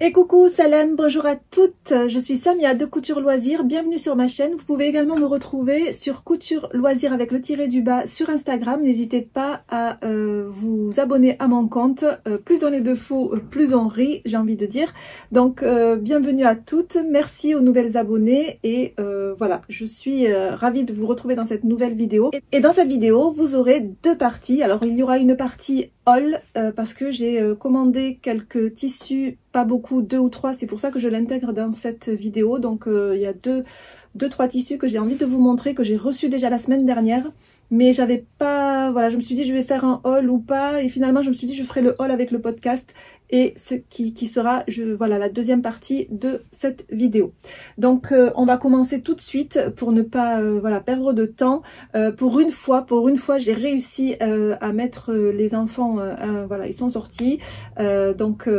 Et coucou, salam, bonjour à toutes, je suis Samia de Couture Loisirs, bienvenue sur ma chaîne. Vous pouvez également me retrouver sur Couture Loisirs avec le tiré du bas sur Instagram. N'hésitez pas à vous abonner à mon compte, plus on est de fous, plus on rit, j'ai envie de dire. Donc bienvenue à toutes, merci aux nouvelles abonnées et voilà, je suis ravie de vous retrouver dans cette nouvelle vidéo. Et dans cette vidéo, vous aurez deux parties. Alors il y aura une partie haul parce que j'ai commandé quelques tissus, pas beaucoup, 2 ou 3, c'est pour ça que je l'intègre dans cette vidéo. Donc il y a deux, trois tissus que j'ai envie de vous montrer, que j'ai reçus déjà la semaine dernière, mais j'avais pas, voilà, je me suis dit je vais faire un haul ou pas, et finalement je me suis dit je ferai le haul avec le podcast et ce qui sera voilà, la deuxième partie de cette vidéo. Donc on va commencer tout de suite pour ne pas voilà, perdre de temps. Pour une fois j'ai réussi à mettre les enfants, voilà, ils sont sortis, donc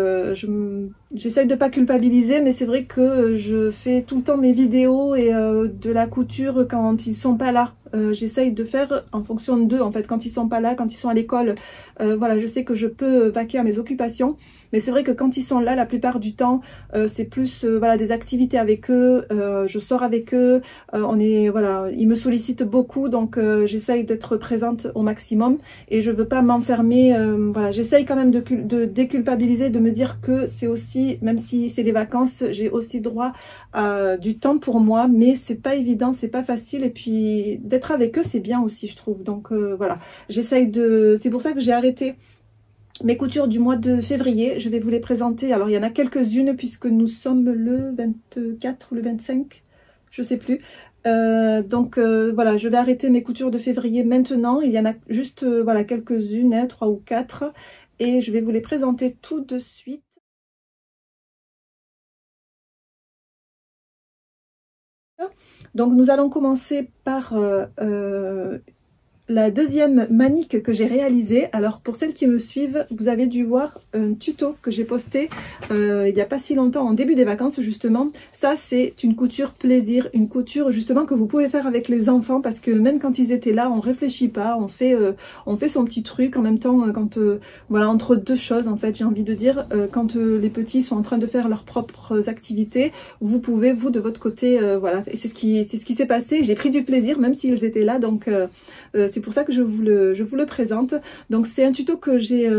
j'essaye de pas culpabiliser, mais c'est vrai que je fais tout le temps mes vidéos et de la couture quand ils sont pas là. J'essaye de faire en fonction d'eux, en fait, quand ils sont pas là, quand ils sont à l'école, voilà, je sais que je peux vaquer à mes occupations, mais c'est vrai que quand ils sont là, la plupart du temps, c'est plus voilà, des activités avec eux, je sors avec eux, voilà, ils me sollicitent beaucoup, donc j'essaye d'être présente au maximum et je veux pas m'enfermer, voilà, j'essaye quand même de déculpabiliser, de me dire que c'est aussi, même si c'est les vacances, j'ai aussi droit à du temps pour moi, mais c'est pas évident, c'est pas facile, et puis d'être avec eux c'est bien aussi, je trouve. Donc voilà, j'essaye de, c'est pour ça que j'ai arrêté mes coutures du mois de février. Je vais vous les présenter. Alors il y en a quelques-unes puisque nous sommes le 24 ou le 25, je sais plus. Donc voilà, je vais arrêter mes coutures de février maintenant. Il y en a juste voilà, quelques-unes, hein, 3 ou 4, et je vais vous les présenter tout de suite. Donc nous allons commencer par la deuxième manique que j'ai réalisée. Alors pour celles qui me suivent, vous avez dû voir un tuto que j'ai posté il n'y a pas si longtemps, en début des vacances justement. Ça c'est une couture plaisir, une couture justement que vous pouvez faire avec les enfants, parce que même quand ils étaient là, on réfléchit pas, on fait son petit truc en même temps, quand voilà, entre deux choses en fait, j'ai envie de dire, quand les petits sont en train de faire leurs propres activités, vous pouvez vous de votre côté, voilà, et c'est ce qui s'est passé. J'ai pris du plaisir même s'ils étaient là, donc c'est pour ça que je vous le présente. Donc c'est un tuto que j'ai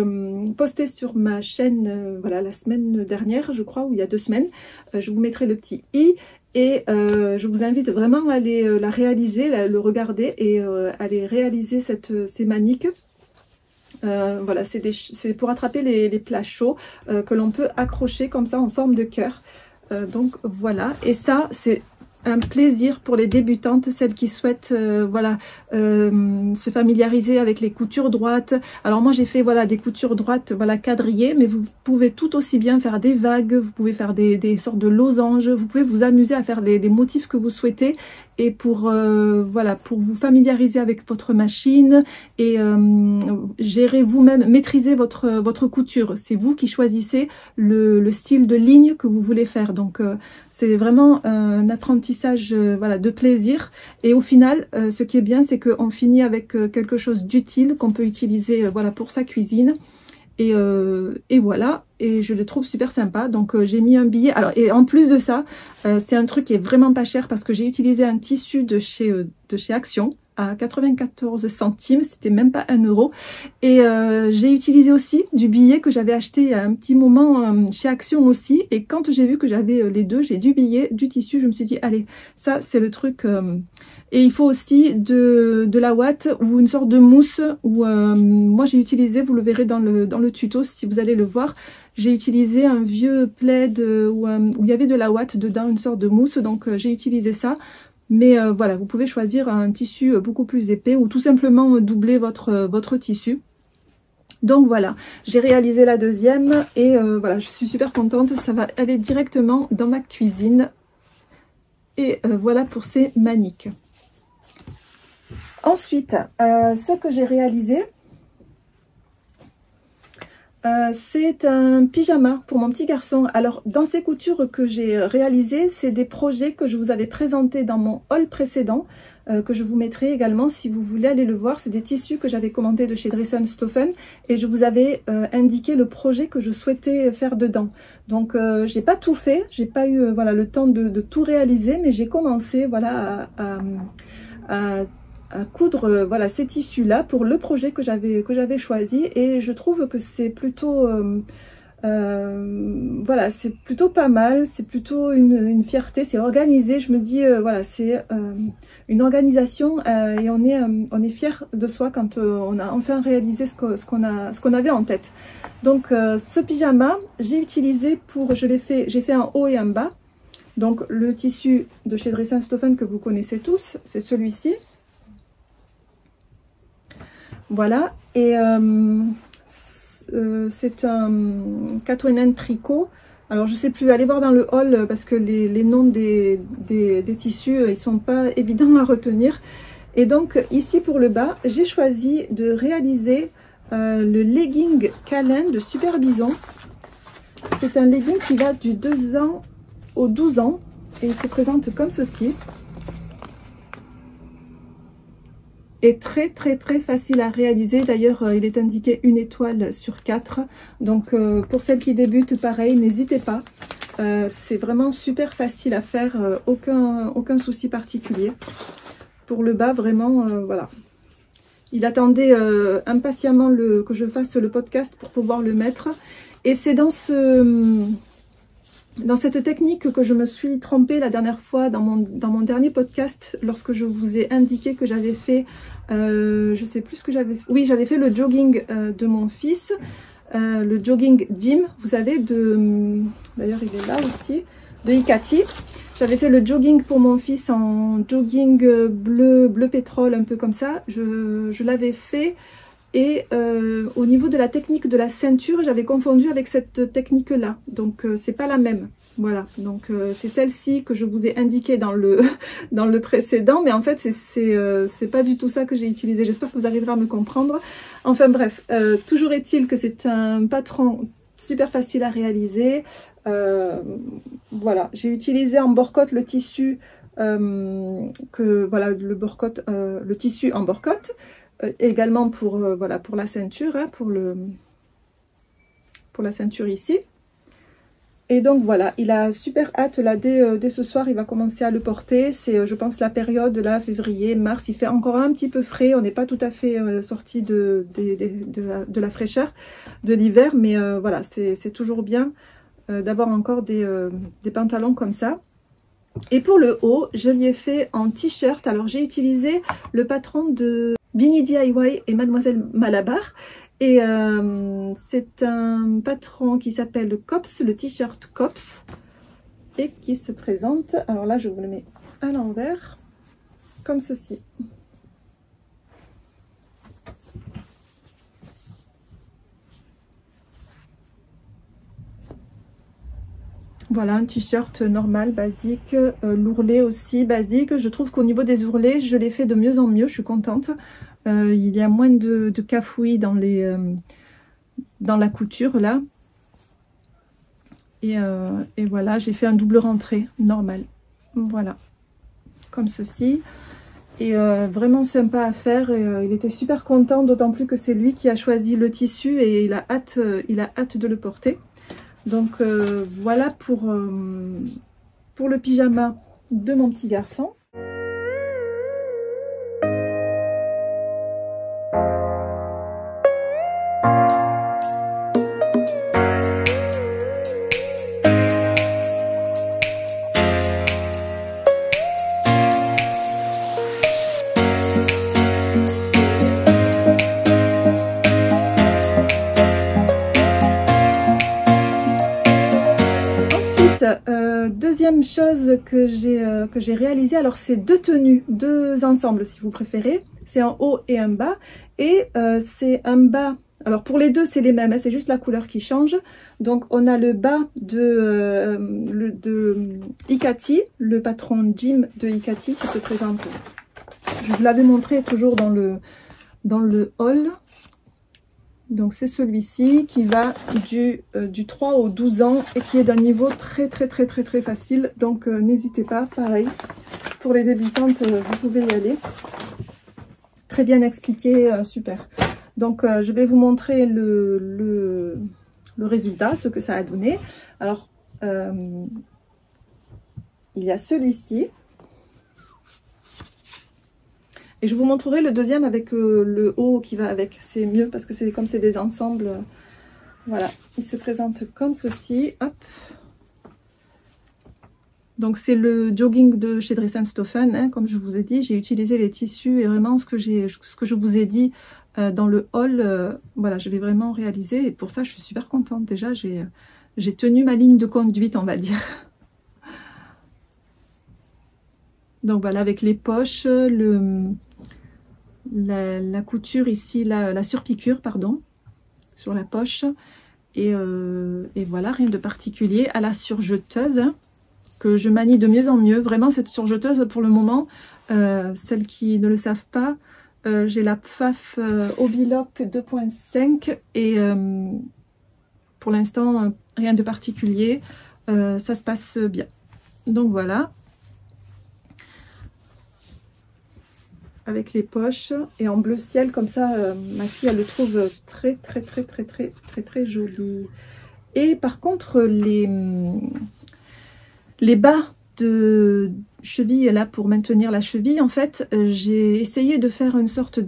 posté sur ma chaîne voilà, la semaine dernière, je crois, ou il y a 2 semaines. Je vous mettrai le petit i, et je vous invite vraiment à aller la réaliser, le regarder et à aller réaliser ces maniques. Voilà, c'est pour attraper les plats chauds que l'on peut accrocher comme ça en forme de cœur. Donc voilà, et ça c'est un plaisir pour les débutantes, celles qui souhaitent voilà, se familiariser avec les coutures droites. Alors moi j'ai fait voilà, des coutures droites, voilà, quadrillées, mais vous pouvez tout aussi bien faire des vagues, vous pouvez faire des sortes de losanges, vous pouvez vous amuser à faire les motifs que vous souhaitez, et pour voilà, pour vous familiariser avec votre machine et gérer vous-même, maîtriser votre couture. C'est vous qui choisissez le style de ligne que vous voulez faire. Donc c'est vraiment un apprentissage voilà, de plaisir, et au final ce qui est bien, c'est qu'on finit avec quelque chose d'utile qu'on peut utiliser voilà, pour sa cuisine, et voilà, et je le trouve super sympa. Donc j'ai mis un billet. Alors, et en plus de ça, c'est un truc qui est vraiment pas cher, parce que j'ai utilisé un tissu de chez Action à 94 centimes, c'était même pas 1 euro, et j'ai utilisé aussi du billet que j'avais acheté il y a un petit moment chez Action aussi, et quand j'ai vu que j'avais les deux, j'ai du billet, du tissu, je me suis dit allez, ça c'est le truc. Et il faut aussi de la ouate ou une sorte de mousse, où moi j'ai utilisé, vous le verrez dans le tuto si vous allez le voir, j'ai utilisé un vieux plaid où il y avait de la ouate dedans, une sorte de mousse, donc j'ai utilisé ça. Mais voilà, vous pouvez choisir un tissu beaucoup plus épais, ou tout simplement doubler votre tissu. Donc voilà, j'ai réalisé la deuxième, et voilà, je suis super contente, ça va aller directement dans ma cuisine. Et voilà pour ces maniques. Ensuite, ce que j'ai réalisé, c'est un pyjama pour mon petit garçon. Alors dans ces coutures que j'ai réalisées, c'est des projets que je vous avais présentés dans mon haul précédent. que je vous mettrai également si vous voulez aller le voir. C'est des tissus que j'avais commandés de chez Dresden Stoffen et je vous avais indiqué le projet que je souhaitais faire dedans. Donc j'ai pas tout fait, j'ai pas eu voilà, le temps de tout réaliser, mais j'ai commencé voilà, à coudre voilà, ces tissus là pour le projet que j'avais choisi, et je trouve que c'est plutôt voilà, c'est plutôt pas mal, c'est plutôt une fierté, c'est organisé. Je me dis voilà, c'est une organisation et on est fier de soi quand on a enfin réalisé ce qu'on avait en tête. Donc ce pyjama, j'ai utilisé j'ai fait un haut et un bas. Donc le tissu de chez Dresden Stoffen que vous connaissez tous, c'est celui-ci. Voilà, et c'est un Katoenen tricot. Alors je sais plus, allez voir dans le haul parce que les noms des tissus, ils sont pas évidents à retenir. Et donc ici pour le bas, j'ai choisi de réaliser le legging câlin de Super Bison. C'est un legging qui va du 2 ans au 12 ans et il se présente comme ceci. Et très facile à réaliser. D'ailleurs il est indiqué 1 étoile sur 4, donc pour celles qui débutent, pareil, n'hésitez pas, c'est vraiment super facile à faire, aucun souci particulier. Pour le bas, vraiment voilà, il attendait impatiemment que je fasse le podcast pour pouvoir le mettre, et c'est dans cette technique que je me suis trompée la dernière fois dans mon dernier podcast, lorsque je vous ai indiqué que j'avais fait, je sais plus ce que j'avais fait. Oui, j'avais fait le jogging de mon fils, le jogging Jim, vous savez, d'ailleurs il est là aussi, de Hikati. J'avais fait le jogging pour mon fils en jogging bleu pétrole, un peu comme ça. Je l'avais fait. Et au niveau de la technique de la ceinture, j'avais confondu avec cette technique-là. Donc, c'est pas la même. Voilà. Donc, c'est celle-ci que je vous ai indiquée dans le précédent. Mais en fait, c'est pas du tout ça que j'ai utilisé. J'espère que vous arriverez à me comprendre. Enfin, bref. Toujours est-il que c'est un patron super facile à réaliser. Voilà. J'ai utilisé en borcotte le tissu, voilà, le tissu en borcotte. Également pour voilà, pour la ceinture, hein, pour la ceinture ici. Et donc voilà, il a super hâte là, dès ce soir il va commencer à le porter. C'est je pense la période là, février, mars, il fait encore un petit peu frais, on n'est pas tout à fait sorti de la fraîcheur de l'hiver, mais voilà, c'est toujours bien d'avoir encore des pantalons comme ça. Et pour le haut, je lui ai fait en t-shirt. Alors j'ai utilisé le patron de Bini DIY et Mademoiselle Malabar. Et c'est un patron qui s'appelle Cops, le t-shirt Cops. Et qui se présente, alors là je vous le mets à l'envers, comme ceci. Voilà, un t-shirt normal, basique, l'ourlet aussi basique. Je trouve qu'au niveau des ourlets, je l'ai fait de mieux en mieux, je suis contente. Il y a moins de cafouilles dans la couture là. Et voilà, j'ai fait un double rentrée normal. Voilà, comme ceci. Et vraiment sympa à faire. Et, il était super content, d'autant plus que c'est lui qui a choisi le tissu et il a hâte de le porter. Donc voilà pour le pyjama de mon petit garçon. Deuxième chose que j'ai réalisé, alors c'est deux tenues, deux ensembles si vous préférez, c'est un haut et un bas, et c'est un bas, alors pour les deux c'est les mêmes, hein, c'est juste la couleur qui change. Donc on a le bas de Hikati, le patron Jim de Hikati qui se présente, je vous l'avais montré toujours dans le haul. Donc c'est celui-ci qui va du 3 au 12 ans et qui est d'un niveau très facile. Donc n'hésitez pas, pareil, pour les débutantes, vous pouvez y aller. Très bien expliqué, super. Donc, je vais vous montrer le résultat, ce que ça a donné. Alors, il y a celui-ci. Et je vous montrerai le deuxième avec le haut qui va avec. C'est mieux parce que c'est comme c'est des ensembles. Voilà, il se présente comme ceci. Hop. Donc c'est le jogging de chez Dress & Stoffen, hein, comme je vous ai dit. J'ai utilisé les tissus et vraiment ce que je vous ai dit dans le haul, voilà, je vais vraiment réaliser. Et pour ça, je suis super contente. Déjà, j'ai tenu ma ligne de conduite, on va dire. Donc voilà, avec les poches, la couture ici, la surpiqûre, pardon, sur la poche. Et voilà, rien de particulier. À la surjeteuse, hein, que je manie de mieux en mieux. Vraiment, cette surjeteuse, pour le moment, celles qui ne le savent pas, j'ai la Pfaff Hobbylock 2.5 et pour l'instant, rien de particulier. Ça se passe bien. Donc voilà. Avec les poches et en bleu ciel comme ça, ma fille elle le trouve très joli. Et par contre les bas de cheville là pour maintenir la cheville, en fait j'ai essayé de faire une sorte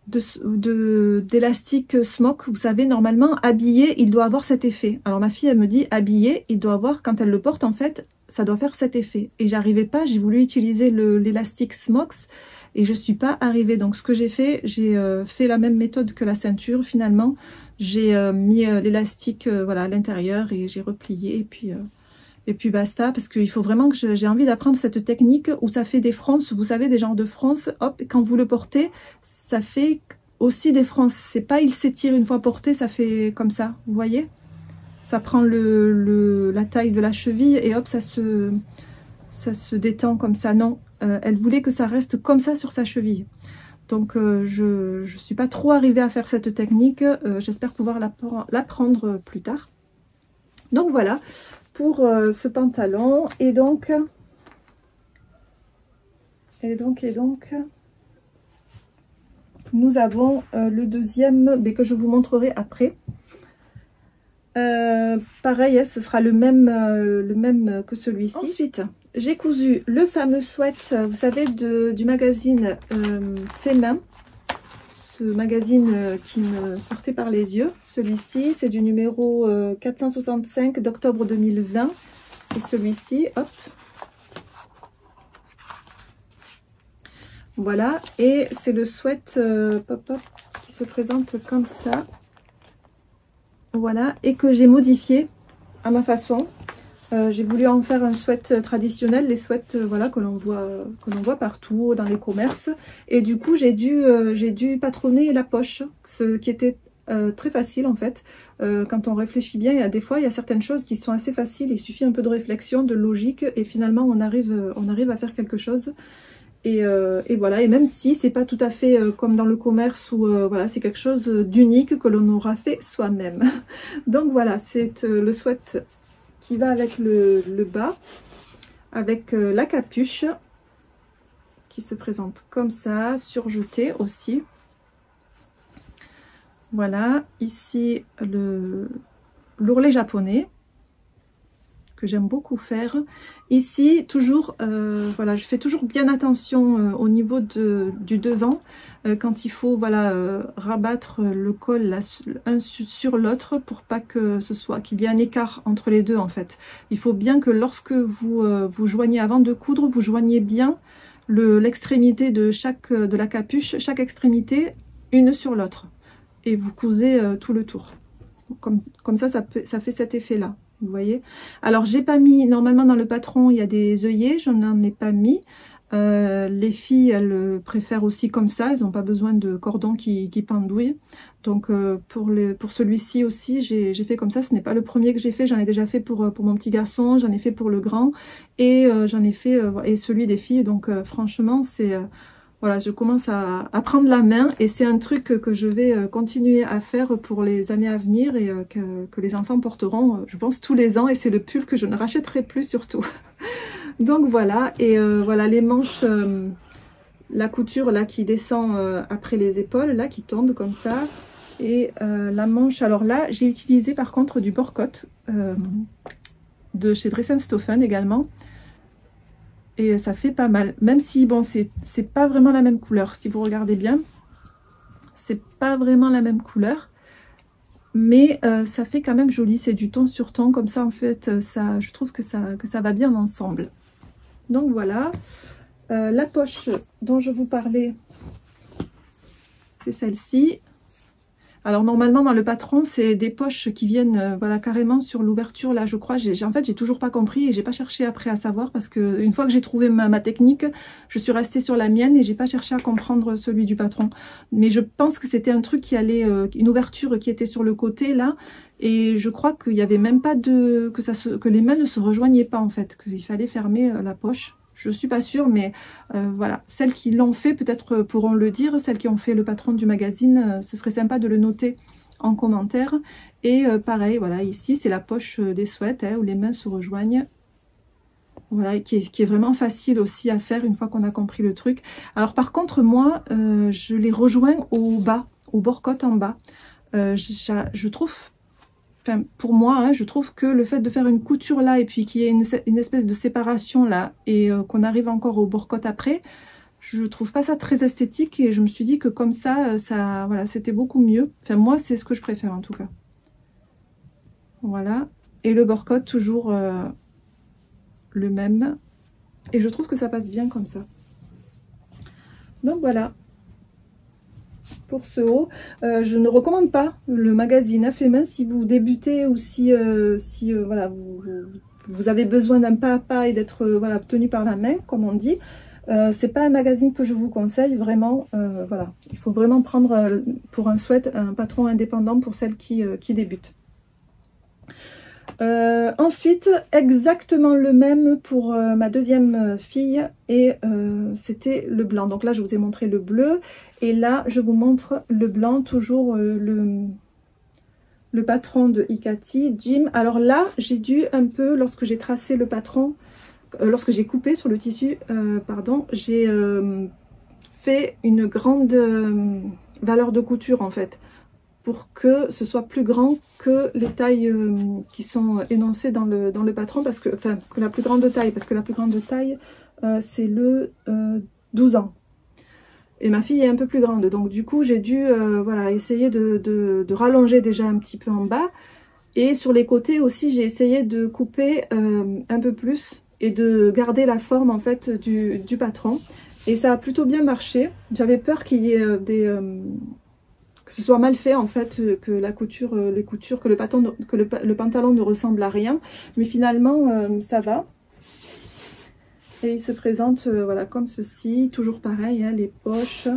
d'élastique smock. Vous savez, normalement habillé il doit avoir cet effet. Alors ma fille elle me dit habillé il doit avoir, quand elle le porte en fait ça doit faire cet effet. Et j'arrivais pas, j'ai voulu utiliser l'élastique Smox et je suis pas arrivée. Donc ce que j'ai fait la même méthode que la ceinture finalement. J'ai mis l'élastique voilà, à l'intérieur et j'ai replié et puis basta. Parce qu'il faut vraiment que j'ai envie d'apprendre cette technique où ça fait des fronces. Vous savez, des genres de fronces, hop, quand vous le portez, ça fait aussi des fronces. C'est pas il s'étire une fois porté, ça fait comme ça, vous voyez ? Ça prend la taille de la cheville et hop, ça se détend comme ça. Non, elle voulait que ça reste comme ça sur sa cheville. Donc, je ne suis pas trop arrivée à faire cette technique. J'espère pouvoir l'apprendre plus tard. Donc, voilà pour ce pantalon. Et donc, nous avons le deuxième, mais que je vous montrerai après. Pareil, hein, ce sera le même que celui-ci. Ensuite, j'ai cousu le fameux sweat, vous savez, du magazine Fémin. Ce magazine qui me sortait par les yeux. Celui-ci, c'est du numéro 465 d'octobre 2020. C'est celui-ci, hop. Voilà, et c'est le sweat qui se présente comme ça. Voilà, et que j'ai modifié à ma façon. J'ai voulu en faire un sweat traditionnel, les sweats voilà, que l'on voit partout dans les commerces. Et du coup, j'ai dû patronner la poche, ce qui était très facile en fait. Quand on réfléchit bien, des fois, il y a certaines choses qui sont assez faciles. Il suffit un peu de réflexion, de logique, et finalement, on arrive à faire quelque chose. Et voilà, et même si c'est pas tout à fait comme dans le commerce où voilà, c'est quelque chose d'unique que l'on aura fait soi-même. Donc voilà, c'est le sweat qui va avec le bas, avec la capuche qui se présente comme ça, surjetée aussi. Voilà, ici l'ourlet japonais, que j'aime beaucoup faire. Ici, toujours, voilà, je fais toujours bien attention au niveau du devant, quand il faut, voilà, rabattre le col l'un sur l'autre pour pas que qu'il y ait un écart entre les deux en fait. Il faut bien que lorsque vous joignez, avant de coudre, vous joignez bien l'extrémité de la capuche, chaque extrémité, une sur l'autre. Et vous cousez tout le tour. Comme ça fait cet effet-là. Vous voyez, alors j'ai pas mis, normalement dans le patron il y a des œillets, je n'en ai pas mis. Les filles elles préfèrent aussi comme ça, elles n'ont pas besoin de cordon qui pendouille. Donc pour celui-ci aussi j'ai fait comme ça. Ce n'est pas le premier que j'ai fait, j'en ai déjà fait pour mon petit garçon, j'en ai fait pour le grand et j'en ai fait et celui des filles. Donc franchement c'est voilà, je commence à prendre la main et c'est un truc que je vais continuer à faire pour les années à venir et que les enfants porteront, je pense, tous les ans. Et c'est le pull que je ne rachèterai plus surtout. Donc voilà, et voilà les manches, la couture là qui descend après les épaules, là qui tombe comme ça. Et la manche, alors là, j'ai utilisé par contre du Borcotte de chez Dress & Stophen également. Et ça fait pas mal, même si bon c'est pas vraiment la même couleur, si vous regardez bien c'est pas vraiment la même couleur, mais ça fait quand même joli, c'est du ton sur ton comme ça en fait, ça, je trouve que ça va bien ensemble. Donc voilà, la poche dont je vous parlais c'est celle-ci. Alors normalement dans le patron c'est des poches qui viennent voilà carrément sur l'ouverture là, je crois. En fait j'ai toujours pas compris et j'ai pas cherché après à savoir parce que une fois que j'ai trouvé ma technique, je suis restée sur la mienne et j'ai pas cherché à comprendre celui du patron. Mais je pense que c'était un truc qui allait, une ouverture qui était sur le côté là, et je crois qu'il y avait même pas de que les mains ne se rejoignaient pas en fait, qu'il fallait fermer la poche. Je suis pas sûre, mais voilà, celles qui l'ont fait peut-être pourront le dire, celles qui ont fait le patron du magazine, ce serait sympa de le noter en commentaire. Et pareil, voilà, ici c'est la poche des sweats où les mains se rejoignent. Voilà, qui est vraiment facile aussi à faire une fois qu'on a compris le truc. Alors par contre, moi, je les rejoins au bas, au bord-côte en bas. Je trouve... Enfin, pour moi, hein, je trouve que le fait de faire une couture là et puis qu'il y ait une espèce de séparation là et qu'on arrive encore au bord-côte après, je trouve pas ça très esthétique et je me suis dit que comme ça, voilà, c'était beaucoup mieux. Enfin, moi, c'est ce que je préfère en tout cas. Voilà. Et le bord-côte, toujours le même. Et je trouve que ça passe bien comme ça. Donc voilà. Pour ce haut, je ne recommande pas le magazine à fait main si vous débutez ou si voilà, vous avez besoin d'un pas à pas et d'être voilà, tenu par la main, comme on dit. C'est pas un magazine que je vous conseille, vraiment. Voilà, il faut vraiment prendre pour un sweat un patron indépendant pour celles qui débutent. Ensuite, exactement le même pour ma deuxième fille et c'était le blanc. Donc là, je vous ai montré le bleu et là, je vous montre le blanc, toujours le patron de Hikati, Jim. Alors là, j'ai dû un peu, lorsque j'ai tracé le patron, lorsque j'ai coupé sur le tissu, pardon, j'ai fait une grande valeur de couture en fait, pour que ce soit plus grand que les tailles qui sont énoncées dans le patron, parce que, enfin, la plus grande taille, parce que la plus grande taille, c'est le 12 ans. Et ma fille est un peu plus grande, donc du coup, j'ai dû voilà, essayer de rallonger déjà un petit peu en bas. Et sur les côtés aussi, j'ai essayé de couper un peu plus et de garder la forme, en fait, du patron. Et ça a plutôt bien marché. J'avais peur qu'il y ait que ce soit mal fait en fait, que la couture, que le pantalon ne ressemble à rien, mais finalement ça va. Et il se présente voilà comme ceci, toujours pareil, hein, les poches,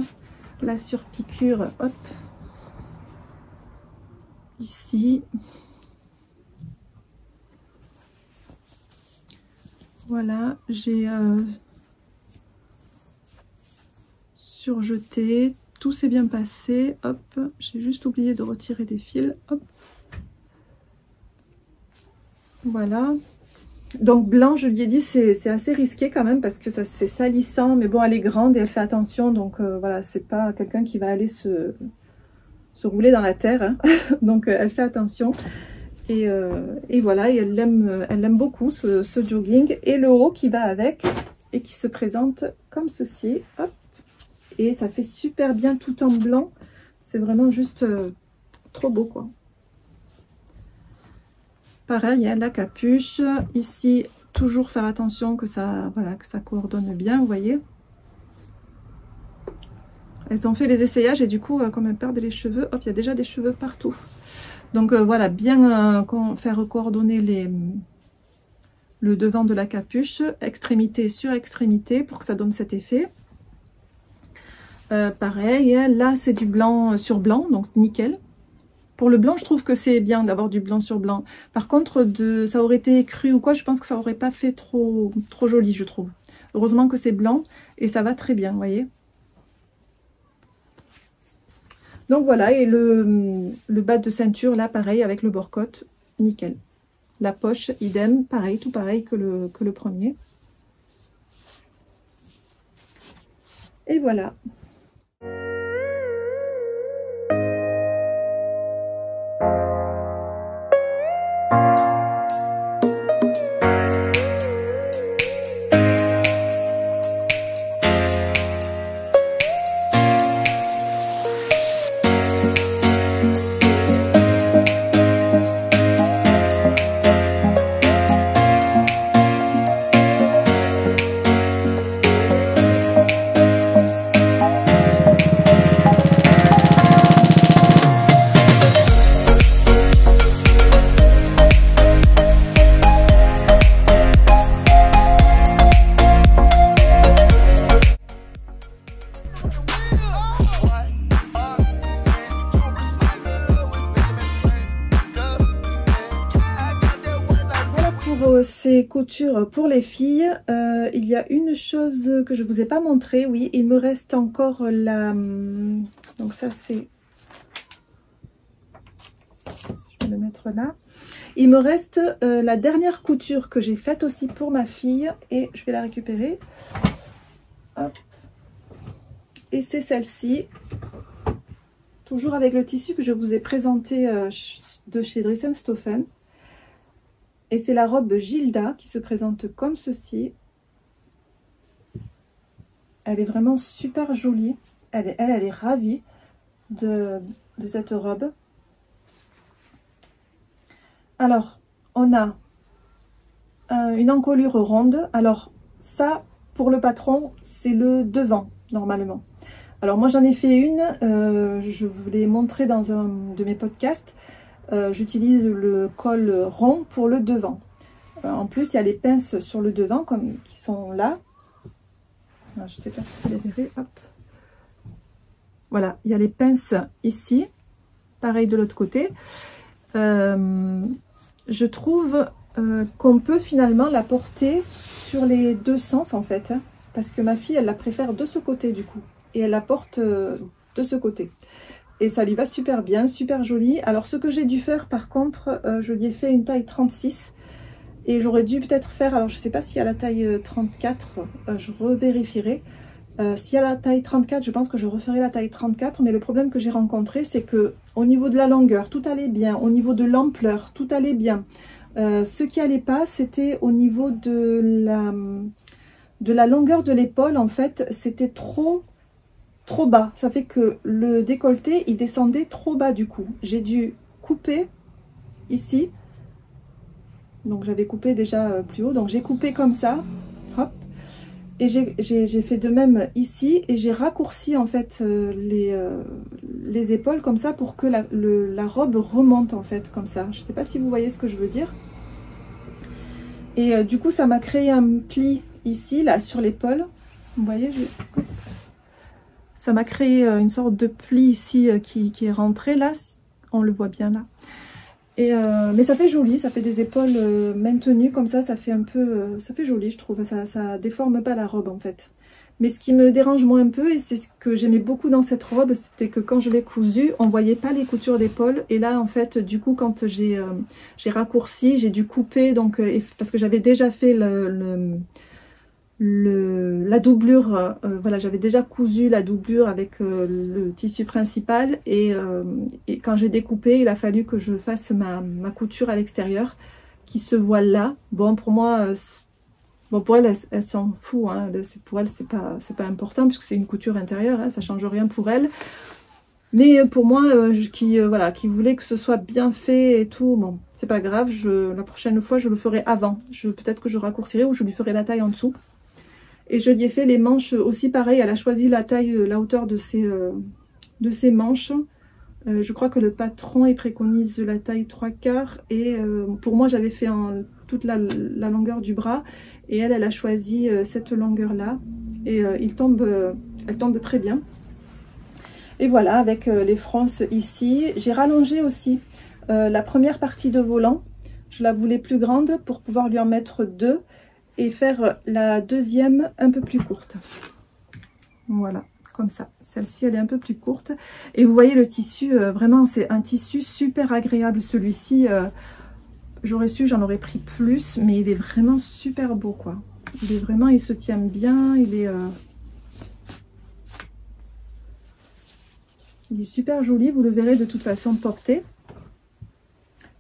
la surpiqûre, hop, ici. Voilà, j'ai surjeté. Tout s'est bien passé, hop, j'ai juste oublié de retirer des fils, hop. Voilà. Donc blanc, je lui ai dit, c'est assez risqué quand même parce que c'est salissant, mais bon, elle est grande et elle fait attention, donc voilà, c'est pas quelqu'un qui va aller se rouler dans la terre, hein. Donc elle fait attention. Et voilà, et elle l'aime beaucoup ce jogging, et le haut qui va avec et qui se présente comme ceci, hop. Et ça fait super bien tout en blanc. C'est vraiment juste trop beau quoi. Pareil, hein, la capuche. Ici, toujours faire attention que ça, voilà, que ça coordonne bien, vous voyez. Elles ont fait les essayages et du coup, comme elles perdent les cheveux, hop, il y a déjà des cheveux partout. Donc voilà, bien faire coordonner le devant de la capuche, extrémité sur extrémité pour que ça donne cet effet. Pareil, hein, là c'est du blanc sur blanc, donc nickel. Pour le blanc, je trouve que c'est bien d'avoir du blanc sur blanc. Par contre, ça aurait été cru ou quoi, je pense que ça aurait pas fait trop joli, je trouve. Heureusement que c'est blanc et ça va très bien, vous voyez. Donc voilà, et le bas de ceinture là pareil avec le bord-côte, nickel. La poche idem, pareil, tout pareil que le premier. Et voilà. Ces coutures pour les filles, il y a une chose que je vous ai pas montré. Oui, il me reste encore la, donc ça c'est, je vais le mettre là, il me reste la dernière couture que j'ai faite aussi pour ma fille et je vais la récupérer. Hop. Et c'est celle-ci, toujours avec le tissu que je vous ai présenté de chez Dressenstoffen. Et c'est la robe Gilda qui se présente comme ceci. Elle est vraiment super jolie. Elle est ravie de cette robe. Alors, on a une encolure ronde. Alors, ça, pour le patron, c'est le devant, normalement. Alors, moi, j'en ai fait une. Je vous l'ai montré dans un de mes podcasts. J'utilise le col rond pour le devant. En plus, il y a les pinces sur le devant qui sont là. Alors, je ne sais pas si vous les verrez. Hop. Voilà, il y a les pinces ici. Pareil de l'autre côté. Je trouve qu'on peut finalement la porter sur les deux sens en fait. Hein, parce que ma fille, elle la préfère de ce côté du coup. Et elle la porte de ce côté. Et ça lui va super bien, super joli. Alors ce que j'ai dû faire par contre, je lui ai fait une taille 36. Et j'aurais dû peut-être faire, alors je ne sais pas s'il y a la taille 34, je revérifierai. S'il y a la taille 34, je pense que je referai la taille 34. Mais le problème que j'ai rencontré, c'est que au niveau de la longueur, tout allait bien. Au niveau de l'ampleur, tout allait bien. Ce qui allait pas, c'était au niveau de la longueur de l'épaule. En fait, c'était trop bas, ça fait que le décolleté il descendait trop bas du coup. J'ai dû couper ici, donc j'avais coupé déjà plus haut, donc j'ai coupé comme ça, hop, et j'ai fait de même ici et j'ai raccourci en fait les épaules comme ça pour que la robe remonte en fait comme ça. Je sais pas si vous voyez ce que je veux dire. Et du coup ça m'a créé un pli ici là sur l'épaule, vous voyez, ça m'a créé une sorte de pli ici qui est rentré là, on le voit bien là. Et mais ça fait joli, ça fait des épaules maintenues comme ça fait un peu, ça fait joli je trouve, ça déforme pas la robe en fait. Mais ce qui me dérange moi un peu, et c'est ce que j'aimais beaucoup dans cette robe, c'était que quand je l'ai cousue, on voyait pas les coutures d'épaule. Et là en fait du coup quand j'ai raccourci, j'ai dû couper, donc parce que j'avais déjà fait la doublure, voilà, j'avais déjà cousu la doublure avec le tissu principal et quand j'ai découpé, il a fallu que je fasse ma couture à l'extérieur qui se voit là. Bon, pour moi, bon, pour elle, elle s'en fout, hein, pour elle c'est pas important puisque c'est une couture intérieure, hein, ça change rien pour elle. Mais pour moi, voilà, qui voulait que ce soit bien fait et tout, bon, c'est pas grave, la prochaine fois je le ferai avant. Peut-être que je raccourcirai ou je lui ferai la taille en dessous. Et je lui ai fait les manches aussi pareil, elle a choisi la taille, la hauteur de ses manches. Je crois que le patron il préconise la taille 3/4 et pour moi j'avais fait toute la longueur du bras et elle a choisi cette longueur là et elle tombe très bien. Et voilà, avec les fronces ici, j'ai rallongé aussi la première partie de volant. Je la voulais plus grande pour pouvoir lui en mettre deux et faire la deuxième un peu plus courte. Voilà, comme ça. Celle-ci, elle est un peu plus courte. Et vous voyez le tissu, vraiment, c'est un tissu super agréable. Celui-ci, j'aurais su, j'en aurais pris plus, mais il est vraiment super beau, quoi. Il est vraiment, il se tient bien, il est super joli, vous le verrez de toute façon porté.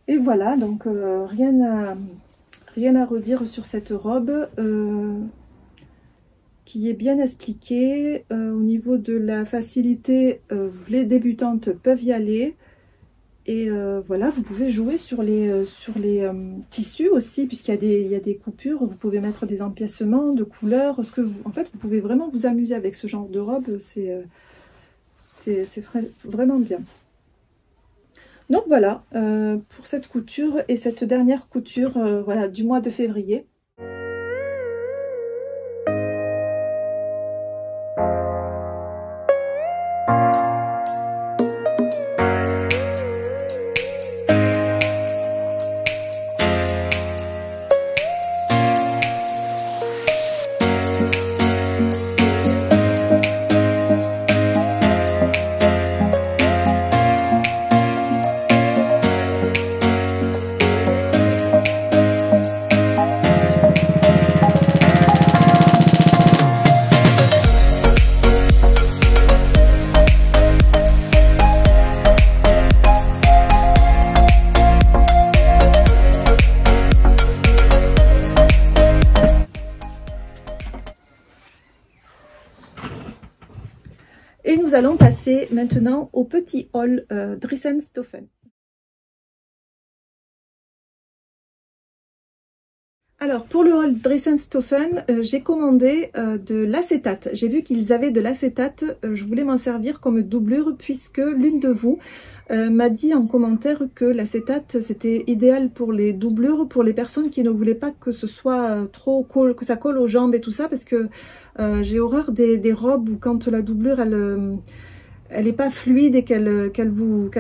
Et voilà, donc rien à redire sur cette robe. Qui est bien expliqué au niveau de la facilité. Les débutantes peuvent y aller et voilà, vous pouvez jouer sur les tissus aussi, puisqu'il y a des coupures. Vous pouvez mettre des empiècements de couleurs, en fait vous pouvez vraiment vous amuser avec ce genre de robe. C'est vraiment bien. Donc voilà pour cette couture et cette dernière couture voilà, du mois de février. Et nous allons passer maintenant au petit haul Dressenstoffen. Alors pour le haul Dressenstoffen, j'ai commandé de l'acétate. J'ai vu qu'ils avaient de l'acétate, je voulais m'en servir comme doublure puisque l'une de vous m'a dit en commentaire que l'acétate c'était idéal pour les doublures, pour les personnes qui ne voulaient pas que ce soit trop que ça colle aux jambes et tout ça, parce que j'ai horreur des robes où quand la doublure elle n'est pas fluide et qu'elle vous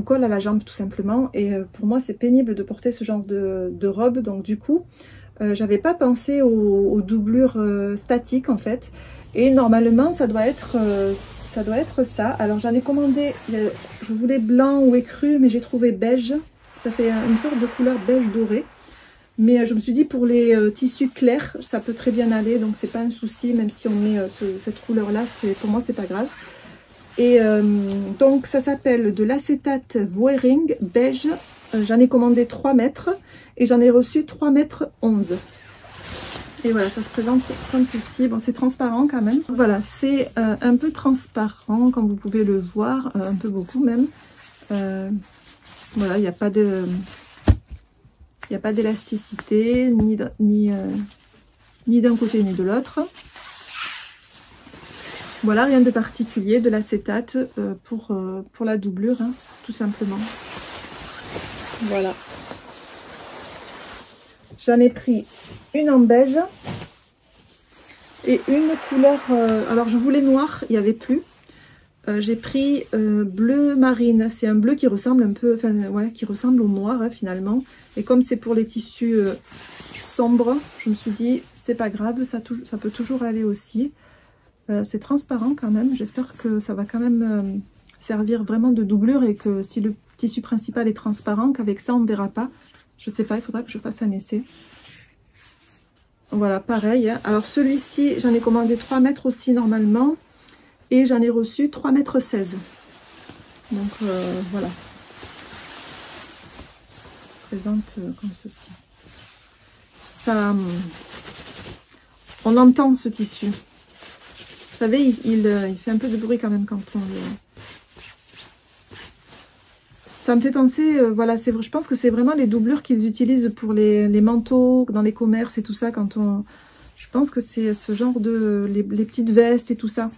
colle à la jambe tout simplement. Et pour moi c'est pénible de porter ce genre de robe, donc du coup j'avais pas pensé aux doublures statiques en fait, et normalement ça doit être ça. Alors j'en ai commandé, je voulais blanc ou écru, mais j'ai trouvé beige. Ça fait une sorte de couleur beige doré, mais je me suis dit pour les tissus clairs ça peut très bien aller, donc c'est pas un souci, même si on met cette couleur là, pour moi c'est pas grave. Et donc ça s'appelle de l'acétate Voering beige. J'en ai commandé 3 mètres et j'en ai reçu 3 mètres 11. Et voilà, ça se présente comme ceci. Bon, c'est transparent quand même. Voilà, c'est un peu transparent comme vous pouvez le voir, un peu beaucoup même. Voilà, il n'y a pas d'élasticité ni d'un côté ni de l'autre. Voilà, rien de particulier, de l'acétate pour la doublure, hein, tout simplement. Voilà. J'en ai pris une en beige et une couleur... alors je voulais noir, il n'y avait plus. J'ai pris bleu marine. C'est un bleu qui ressemble un peu... Enfin, ouais, qui ressemble au noir hein, finalement. Et comme c'est pour les tissus sombres, je me suis dit, c'est pas grave, ça peut toujours aller aussi. C'est transparent quand même. J'espère que ça va quand même servir vraiment de doublure et que si le tissu principal est transparent, qu'avec ça on ne verra pas. Je sais pas, il faudra que je fasse un essai. Voilà, pareil. Hein. Alors celui-ci, j'en ai commandé 3 mètres aussi normalement. Et j'en ai reçu 3 mètres 16. Donc voilà. Je présente comme ceci. Ça, on entend ce tissu. Vous savez, il fait un peu de bruit quand même quand on le... Ça me fait penser, voilà, je pense que c'est vraiment les doublures qu'ils utilisent pour les manteaux, dans les commerces et tout ça. Je pense que c'est ce genre de... les petites vestes et tout ça.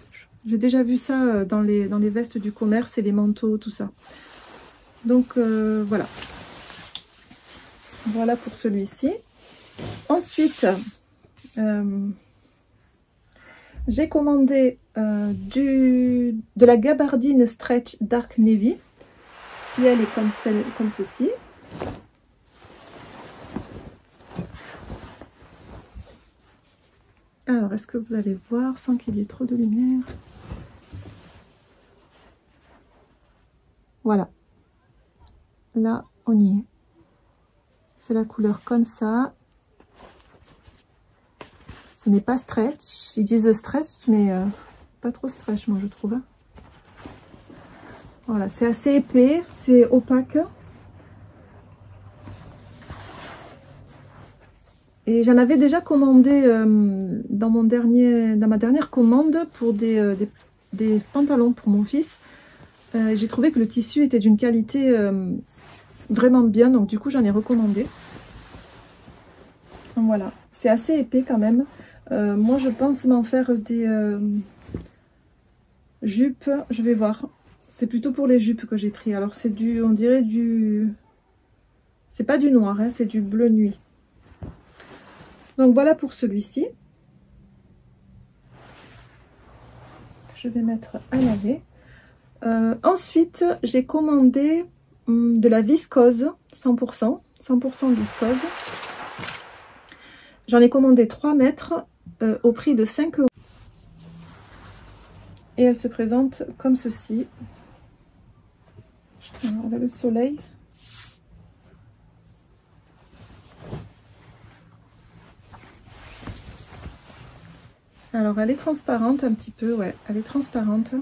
J'ai déjà vu ça dans les vestes du commerce et les manteaux, tout ça. Donc voilà. Voilà pour celui-ci. Ensuite, j'ai commandé de la gabardine stretch dark navy, qui elle est comme ceci. Alors, est-ce que vous allez voir sans qu'il y ait trop de lumière? Voilà. Là, on y est. C'est la couleur comme ça. Ce n'est pas stretch. Ils disent stretch, mais pas trop stretch, moi, je trouve. Voilà, c'est assez épais, c'est opaque. Et j'en avais déjà commandé dans ma dernière commande pour des pantalons pour mon fils. J'ai trouvé que le tissu était d'une qualité vraiment bien, donc du coup j'en ai recommandé. Voilà, c'est assez épais quand même. Moi je pense m'en faire des jupes, je vais voir. C'est plutôt pour les jupes que j'ai pris. Alors c'est du, on dirait du... C'est pas du noir, hein, c'est du bleu nuit. Donc voilà pour celui-ci. Je vais mettre à laver. Ensuite, j'ai commandé de la viscose 100% viscose. J'en ai commandé 3 mètres au prix de 5 €. Et elle se présente comme ceci. Alors, on a le soleil. Alors elle est transparente un petit peu, ouais, elle est transparente.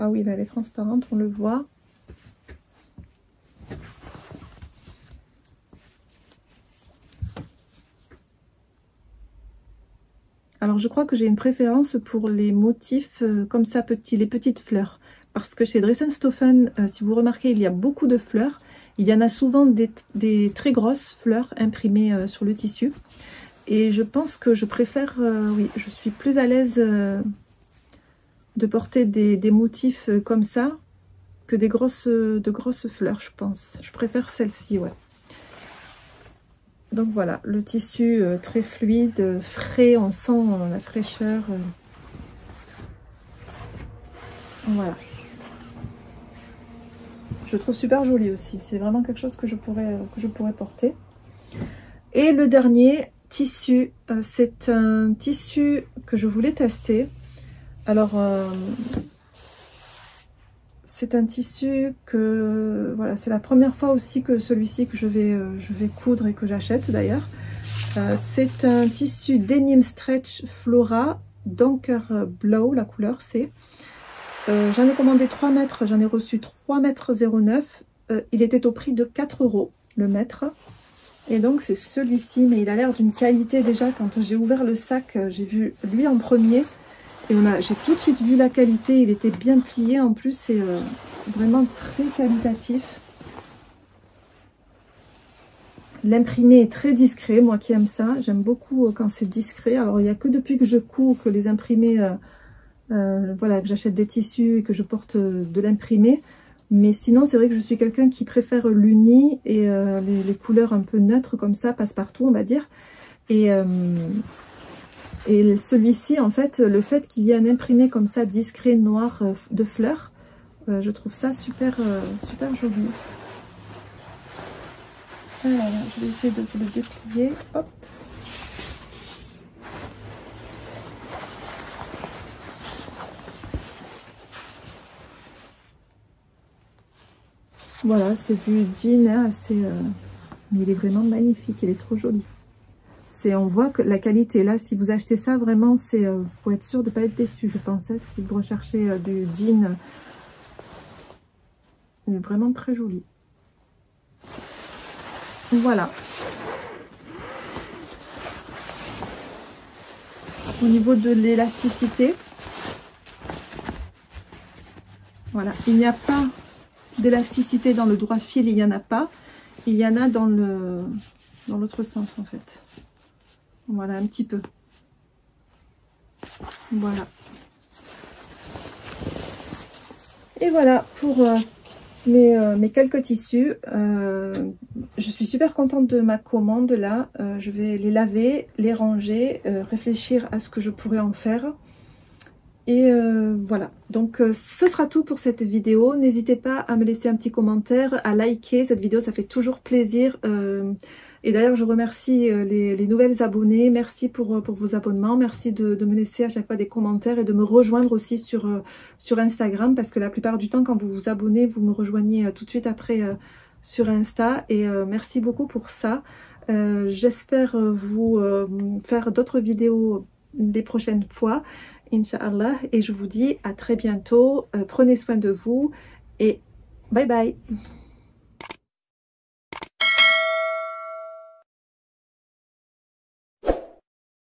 Ah oui, là, elle est transparente, on le voit. Alors je crois que j'ai une préférence pour les motifs comme ça, les petites fleurs. Parce que chez Dressenstoffen, si vous remarquez, il y a beaucoup de fleurs. Il y en a souvent des très grosses fleurs imprimées sur le tissu. Et je pense que je préfère, oui, je suis plus à l'aise de porter des motifs comme ça que de grosses fleurs, je pense. Je préfère celle-ci, ouais. Donc voilà, le tissu très fluide, frais, on sent la fraîcheur. Voilà. Je trouve super joli aussi. C'est vraiment quelque chose que je pourrais porter. Et le dernier tissu, c'est un tissu que je voulais tester. Alors, c'est un tissu que, voilà, c'est la première fois aussi que celui-ci que je vais coudre et que j'achète d'ailleurs. C'est un tissu Denim Stretch Flora Donker Blow, la couleur c'est. J'en ai commandé 3 mètres, j'en ai reçu 3,09 m. Il était au prix de 4 € le mètre. Et donc c'est celui-ci, mais il a l'air d'une qualité déjà. Quand j'ai ouvert le sac, j'ai vu lui en premier. Et j'ai tout de suite vu la qualité, il était bien plié. En plus, c'est vraiment très qualitatif. L'imprimé est très discret, moi qui aime ça. J'aime beaucoup quand c'est discret. Alors, il n'y a que depuis que je couds que les imprimés... voilà, que j'achète des tissus et que je porte de l'imprimé. Mais sinon, c'est vrai que je suis quelqu'un qui préfère l'uni et les couleurs un peu neutres comme ça, passe-partout, on va dire. Et celui-ci, en fait, le fait qu'il y ait un imprimé comme ça, discret, noir, de fleurs, je trouve ça super, super joli. Alors, je vais essayer de le déplier. Hop. Voilà, c'est du jean hein, assez... mais il est vraiment magnifique, il est trop joli. On voit que la qualité, là, si vous achetez ça, vraiment, c'est pour être sûr de ne pas être déçu, je pense. Hein, si vous recherchez du jean, il est vraiment très joli. Voilà. Au niveau de l'élasticité, voilà, il n'y a pas d'élasticité dans le droit fil, il n'y en a pas. Il y en a dans l'autre sens, en fait. Voilà, un petit peu. Voilà. Et voilà pour mes quelques tissus. Je suis super contente de ma commande là. Je vais les laver, les ranger, réfléchir à ce que je pourrais en faire. Et voilà, donc ce sera tout pour cette vidéo. N'hésitez pas à me laisser un petit commentaire, à liker cette vidéo, ça fait toujours plaisir. Et d'ailleurs, je remercie les nouvelles abonnées. Merci pour vos abonnements. Merci de me laisser à chaque fois des commentaires et de me rejoindre aussi sur Instagram. Parce que la plupart du temps, quand vous vous abonnez, vous me rejoignez tout de suite après sur Insta. Et merci beaucoup pour ça. J'espère vous faire d'autres vidéos les prochaines fois, Inch'Allah. Et je vous dis à très bientôt. Prenez soin de vous et bye bye.